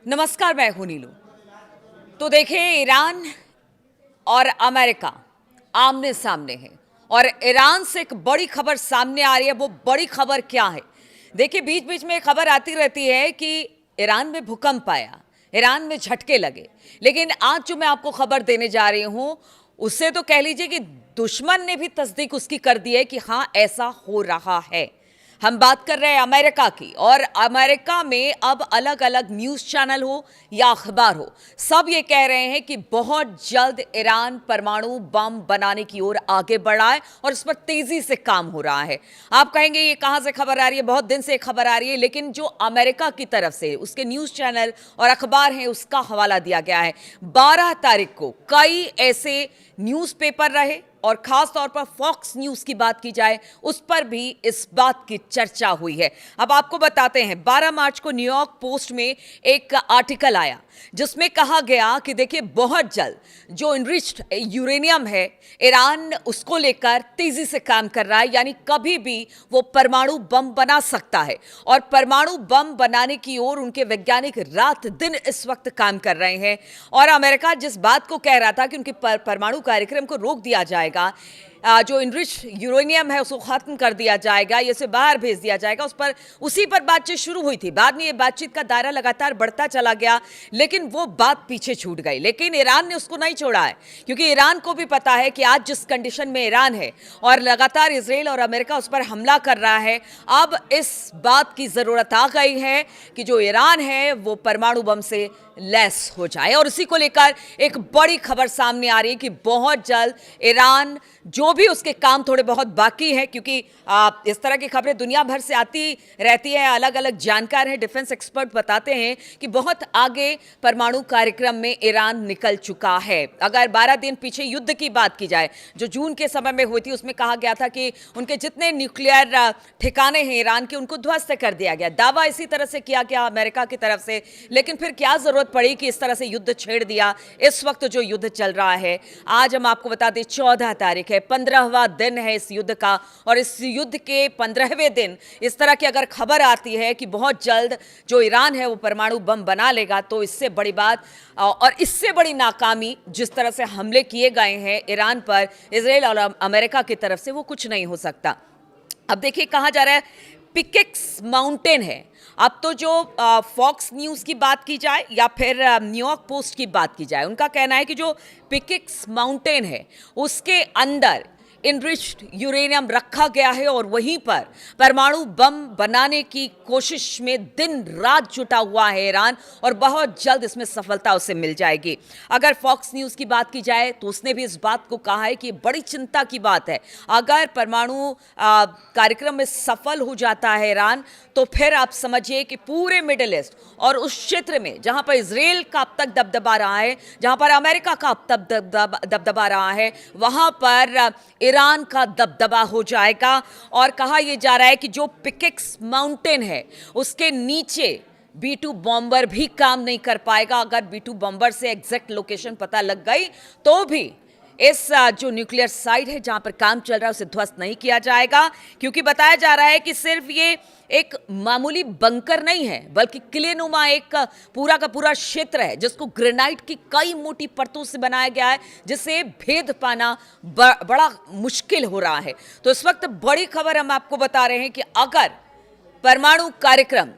नमस्कार, मैं हूं नीलू। तो देखिए, ईरान और अमेरिका आमने सामने हैं और ईरान से एक बड़ी खबर सामने आ रही है। वो बड़ी खबर क्या है? देखिए, बीच बीच में खबर आती रहती है कि ईरान में भूकंप आया, ईरान में झटके लगे। लेकिन आज जो मैं आपको खबर देने जा रही हूं, उससे तो कह लीजिए कि दुश्मन ने भी तस्दीक उसकी कर दी है कि हाँ, ऐसा हो रहा है। हम बात कर रहे हैं अमेरिका की, और अमेरिका में अब अलग अलग न्यूज़ चैनल हो या अखबार हो, सब ये कह रहे हैं कि बहुत जल्द ईरान परमाणु बम बनाने की ओर आगे बढ़ा है और इस पर तेजी से काम हो रहा है। आप कहेंगे ये कहां से खबर आ रही है? बहुत दिन से खबर आ रही है, लेकिन जो अमेरिका की तरफ से उसके न्यूज़ चैनल और अखबार हैं उसका हवाला दिया गया है। 12 तारीख को कई ऐसे न्यूज़पेपर रहे, और खास तौर पर फॉक्स न्यूज की बात की जाए, उस पर भी इस बात की चर्चा हुई है। अब आपको बताते हैं, 12 मार्च को न्यूयॉर्क पोस्ट में एक आर्टिकल आया जिसमें कहा गया कि देखिए, बहुत जल्द जो इनरिच्ड यूरेनियम है, ईरान उसको लेकर तेजी से काम कर रहा है, यानी कभी भी वो परमाणु बम बना सकता है। और परमाणु बम बनाने की ओर उनके वैज्ञानिक रात दिन इस वक्त काम कर रहे हैं। और अमेरिका जिस बात को कह रहा था कि उनके परमाणु कार्यक्रम को रोक दिया जाएगा, जो इनरिच यूरेनियम है उसको खत्म कर दिया जाएगा, इसे बाहर भेज दिया जाएगा, उसी पर बातचीत शुरू हुई थी। बाद में ये बातचीत का दायरा लगातार बढ़ता चला गया, लेकिन वो बात पीछे छूट गई। लेकिन ईरान ने उसको नहीं छोड़ा है, क्योंकि ईरान को भी पता है कि आज जिस कंडीशन में ईरान है और लगातार इजराइल और अमेरिका उस पर हमला कर रहा है, अब इस बात की जरूरत आ गई है कि जो ईरान है वो परमाणु बम से लैस हो जाए। और इसी को लेकर एक बड़ी खबर सामने आ रही है कि बहुत जल्द ईरान, जो भी उसके काम थोड़े बहुत बाकी हैं, क्योंकि इस तरह की खबरें दुनिया भर से आती रहती है, अलग अलग जानकार हैं, डिफेंस एक्सपर्ट बताते हैं कि बहुत आगे परमाणु कार्यक्रम में ईरान निकल चुका है। अगर 12 दिन पीछे युद्ध की बात की जाए जो जून के समय में हुई थी, उसमें कहा गया था कि उनके जितने न्यूक्लियर ठिकाने हैं ईरान के, उनको ध्वस्त कर दिया गया। दावा इसी तरह से किया गया अमेरिका की तरफ से, लेकिन फिर क्या जरूरत पड़ी कि इस तरह से युद्ध छेड़ दिया। इस वक्त जो युद्ध चल रहा है, आज हम आपको बता दें 14 तारीख है, 15वां दिन है इस युद्ध का, और इस युद्ध के 15वें दिन इस तरह की अगर खबर आती है कि बहुत जल्द जो ईरान है वो परमाणु बम बना लेगा, तो इससे बड़ी बात और इससे बड़ी नाकामी, जिस तरह से हमले किए गए हैं ईरान पर इजराइल और अमेरिका की तरफ से, वो कुछ नहीं हो सकता। अब देखिए, कहा जा रहा है पिकेक्स माउंटेन है। अब तो जो फॉक्स न्यूज़ की बात की जाए या फिर न्यूयॉर्क पोस्ट की बात की जाए, उनका कहना है कि जो पिकेक्स माउंटेन है उसके अंदर इनरिच्ड यूरेनियम रखा गया है, और वहीं पर परमाणु बम बनाने की कोशिश में दिन रात जुटा हुआ है ईरान, और बहुत जल्द इसमें सफलता उसे मिल जाएगी। अगर फॉक्स न्यूज़ की बात की जाए तो उसने भी इस बात को कहा है कि बड़ी चिंता की बात है, अगर परमाणु कार्यक्रम में सफल हो जाता है ईरान, तो फिर आप समझिए कि पूरे मिडिल ईस्ट और उस क्षेत्र में जहां पर इजराइल का अब तक दबदबा रहा है, जहां पर अमेरिका का अब तक दबदबा रहा है, वहां पर ईरान का दबदबा हो जाएगा। और कहा यह जा रहा है कि जो पिकेक्स माउंटेन है उसके नीचे B2 बॉम्बर भी काम नहीं कर पाएगा। अगर B2 बॉम्बर से एग्जैक्ट लोकेशन पता लग गई तो भी इस जो न्यूक्लियर साइट है जहां पर काम चल रहा है उसे ध्वस्त नहीं किया जाएगा, क्योंकि बताया जा रहा है कि सिर्फ ये एक मामूली बंकर नहीं है, बल्कि किलेनुमा एक पूरा का पूरा क्षेत्र है जिसको ग्रेनाइट की कई मोटी परतों से बनाया गया है, जिसे भेद पाना बड़ा मुश्किल हो रहा है। तो इस वक्त बड़ी खबर हम आपको बता रहे हैं कि अगर परमाणु कार्यक्रम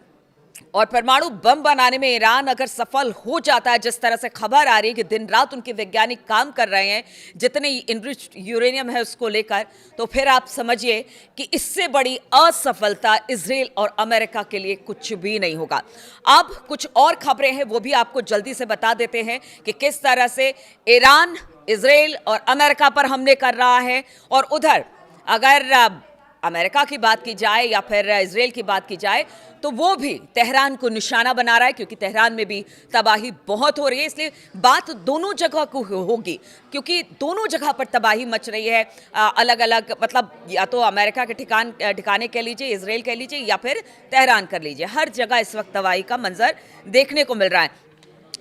और परमाणु बम बनाने में ईरान अगर सफल हो जाता है, जिस तरह से खबर आ रही है कि दिन रात उनके वैज्ञानिक काम कर रहे हैं जितने इनरिच्ड यूरेनियम है उसको लेकर, तो फिर आप समझिए कि इससे बड़ी असफलता इजराइल और अमेरिका के लिए कुछ भी नहीं होगा। अब कुछ और खबरें हैं, वो भी आपको जल्दी से बता देते हैं कि किस तरह से ईरान इजराइल और अमेरिका पर हमले कर रहा है। और उधर अगर अमेरिका की बात की जाए या फिर इजराइल की बात की जाए, तो वो भी तेहरान को निशाना बना रहा है, क्योंकि तेहरान में भी तबाही बहुत हो रही है। इसलिए बात दोनों जगह को होगी, क्योंकि दोनों जगह पर तबाही मच रही है। अलग अलग, मतलब या तो अमेरिका के ठिकाने कह लीजिए, इजराइल कह लीजिए, या फिर तेहरान कर लीजिए, हर जगह इस वक्त तबाही का मंजर देखने को मिल रहा है।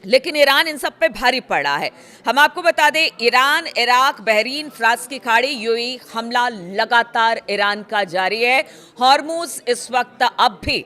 लेकिन ईरान इन सब पे भारी पड़ा है। हम आपको बता दें, ईरान, इराक, बहरीन, फ्रांस की खाड़ी, यूएई हमला लगातार ईरान का जारी है। हॉर्मुज इस वक्त अब भी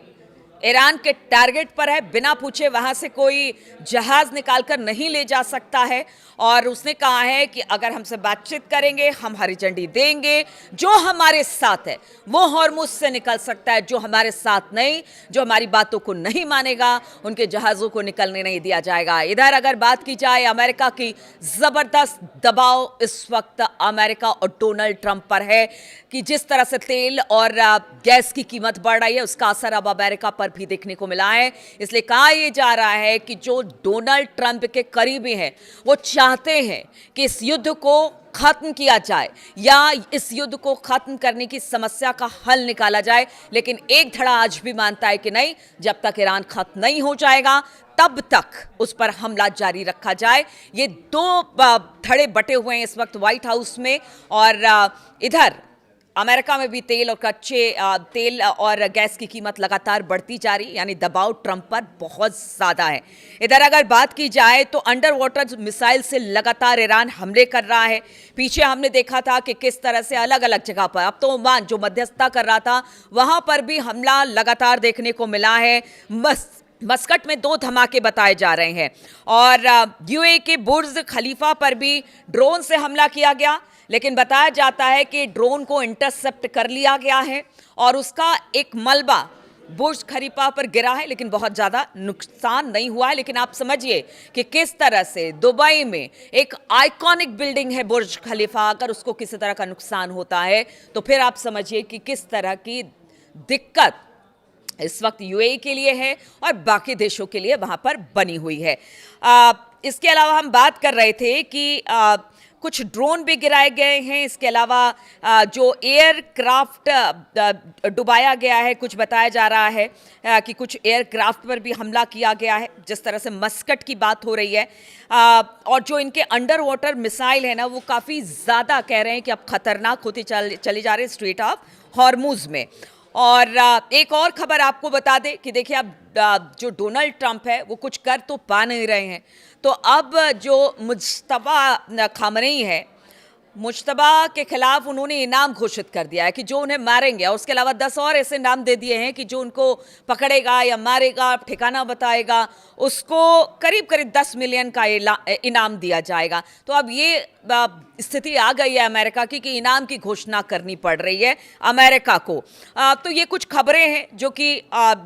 ईरान के टारगेट पर है, बिना पूछे वहां से कोई जहाज निकालकर नहीं ले जा सकता है। और उसने कहा है कि अगर हमसे बातचीत करेंगे, हम हरी झंडी देंगे, जो हमारे साथ है वो हॉर्मुज से निकल सकता है, जो हमारे साथ नहीं, जो हमारी बातों को नहीं मानेगा, उनके जहाजों को निकलने नहीं दिया जाएगा। इधर अगर बात की जाए अमेरिका की, जबरदस्त दबाव इस वक्त अमेरिका और डोनाल्ड ट्रंप पर है कि जिस तरह से तेल और गैस की कीमत बढ़ रही है, उसका असर अब अमेरिका पर भी देखने को मिला है। इसलिए कहा यह जा रहा है कि जो डोनाल्ड ट्रंप के करीबी हैं वो चाहते हैं कि इस युद्ध को खत्म किया जाए या इस युद्ध को खत्म करने की समस्या का हल निकाला जाए। लेकिन एक धड़ा आज भी मानता है कि नहीं, जब तक ईरान खत्म नहीं हो जाएगा तब तक उस पर हमला जारी रखा जाए। ये दो धड़े बटे हुए हैं इस वक्त व्हाइट हाउस में। और इधर अमेरिका में भी तेल और गैस की कीमत लगातार बढ़ती जा रही, यानी दबाव ट्रंप पर बहुत ज्यादा है। इधर अगर बात की जाए तो अंडर वाटर मिसाइल से लगातार ईरान हमले कर रहा है। पीछे हमने देखा था कि किस तरह से अलग अलग जगह पर, अब तो ओमान जो मध्यस्थता कर रहा था वहां पर भी हमला लगातार देखने को मिला है। मस्कट में 2 धमाके बताए जा रहे हैं और यूएई के बुर्ज खलीफा पर भी ड्रोन से हमला किया गया, लेकिन बताया जाता है कि ड्रोन को इंटरसेप्ट कर लिया गया है और उसका एक मलबा बुर्ज खलीफा पर गिरा है, लेकिन बहुत ज़्यादा नुकसान नहीं हुआ है। लेकिन आप समझिए कि किस तरह से दुबई में एक आइकॉनिक बिल्डिंग है बुर्ज खलीफा, अगर उसको किसी तरह का नुकसान होता है तो फिर आप समझिए कि किस तरह की दिक्कत इस वक्त यूएई के लिए है और बाकी देशों के लिए वहां पर बनी हुई है। इसके अलावा हम बात कर रहे थे कि कुछ ड्रोन भी गिराए गए हैं। इसके अलावा जो एयरक्राफ्ट डुबाया गया है, कुछ बताया जा रहा है कि कुछ एयरक्राफ्ट पर भी हमला किया गया है, जिस तरह से मस्कट की बात हो रही है। और जो इनके अंडर वाटर मिसाइल है ना, वो काफ़ी ज़्यादा कह रहे हैं कि अब खतरनाक होती चली जा रही है स्ट्रेट ऑफ हॉर्मुज में। और एक और खबर आपको बता दें कि देखिए अब जो डोनाल्ड ट्रंप है वो कुछ कर तो पा नहीं रहे हैं, तो अब जो मुज्तबा खामनेई है, मुज्तबा के खिलाफ उन्होंने इनाम घोषित कर दिया है कि जो उन्हें मारेंगे, और उसके अलावा 10 और ऐसे नाम दे दिए हैं कि जो उनको पकड़ेगा या मारेगा, ठिकाना बताएगा, उसको करीब करीब 10 मिलियन का इनाम दिया जाएगा। तो अब ये स्थिति आ गई है अमेरिका की कि इनाम की घोषणा करनी पड़ रही है अमेरिका को। तो ये कुछ खबरें हैं जो कि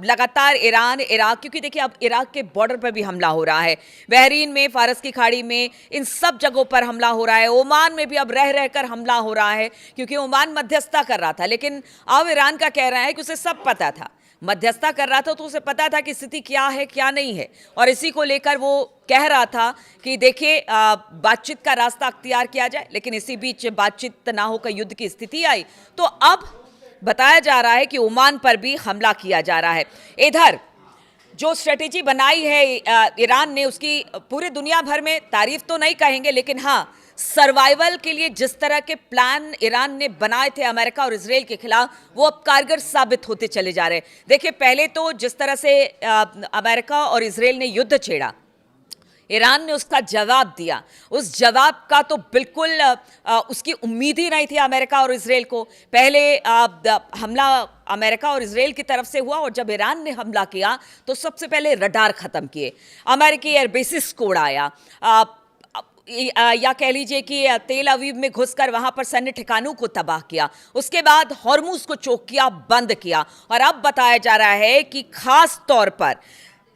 लगातार ईरान, इराक, क्योंकि देखिए अब इराक के बॉर्डर पर भी हमला हो रहा है, बहरीन में, फारस की खाड़ी में, इन सब जगहों पर हमला हो रहा है। ओमान में भी अब रह रहकर हमला हो रहा है क्योंकि ओमान मध्यस्थता कर रहा था, लेकिन अब ईरान का कह रहा है कि उसे सब पता था, मध्यस्थता कर रहा था तो उसे पता था कि स्थिति क्या है क्या नहीं है, और इसी को लेकर वो कह रहा था कि देखिए बातचीत का रास्ता अख्तियार किया जाए। लेकिन इसी बीच बातचीत ना होकर युद्ध की स्थिति आई, तो अब बताया जा रहा है कि ओमान पर भी हमला किया जा रहा है। इधर जो स्ट्रेटेजी बनाई है ईरान ने, उसकी पूरी दुनिया भर में तारीफ तो नहीं कहेंगे, लेकिन हाँ, सर्वाइवल के लिए जिस तरह के प्लान ईरान ने बनाए थे अमेरिका और इजराइल के खिलाफ, वो अब कारगर साबित होते चले जा रहे हैं। देखिए पहले तो जिस तरह से अमेरिका और इजराइल ने युद्ध छेड़ा, ईरान ने उसका जवाब दिया, उस जवाब का तो बिल्कुल उसकी उम्मीद ही नहीं थी अमेरिका और इजराइल को। पहले हमला अमेरिका और इजराइल की तरफ से हुआ, और जब ईरान ने हमला किया तो सबसे पहले रडार खत्म किए, अमेरिकी एयरबेसिस को उड़ाया, या कह लीजिए कि तेल अवीव में घुसकर वहां पर सैन्य ठिकानों को तबाह किया। उसके बाद हॉर्मुज को चोक किया, बंद किया, और अब बताया जा रहा है कि खास तौर पर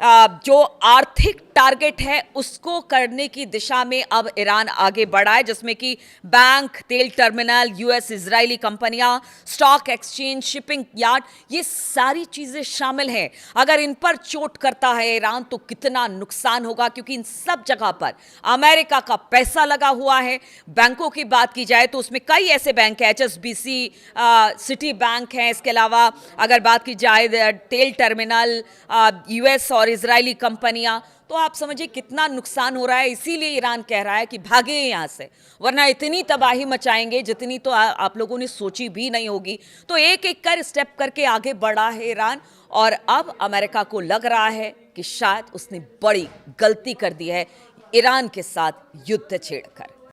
जो आर्थिक टारगेट है उसको करने की दिशा में अब ईरान आगे बढ़ा है, जिसमें कि बैंक, तेल टर्मिनल, यूएस इजरायली कंपनियां, स्टॉक एक्सचेंज, शिपिंग यार्ड, ये सारी चीजें शामिल हैं। अगर इन पर चोट करता है ईरान तो कितना नुकसान होगा, क्योंकि इन सब जगह पर अमेरिका का पैसा लगा हुआ है। बैंकों की बात की जाए तो उसमें कई ऐसे बैंक हैं, HSBC, सिटी बैंक हैं। इसके अलावा अगर बात की जाए तेल टर्मिनल, यूएस और इजरायली कंपनियां, तो आप समझिए कितना नुकसान हो रहा है। इसीलिए ईरान कह रहा है कि भागे यहाँ से, वरना इतनी तबाही मचाएंगे जितनी तो आप लोगों ने सोची भी नहीं होगी। तो एक एक कर स्टेप करके आगे बढ़ा है ईरान, और अब अमेरिका को लग रहा है कि शायद उसने बड़ी गलती कर दी है ईरान के साथ युद्ध छेड़कर।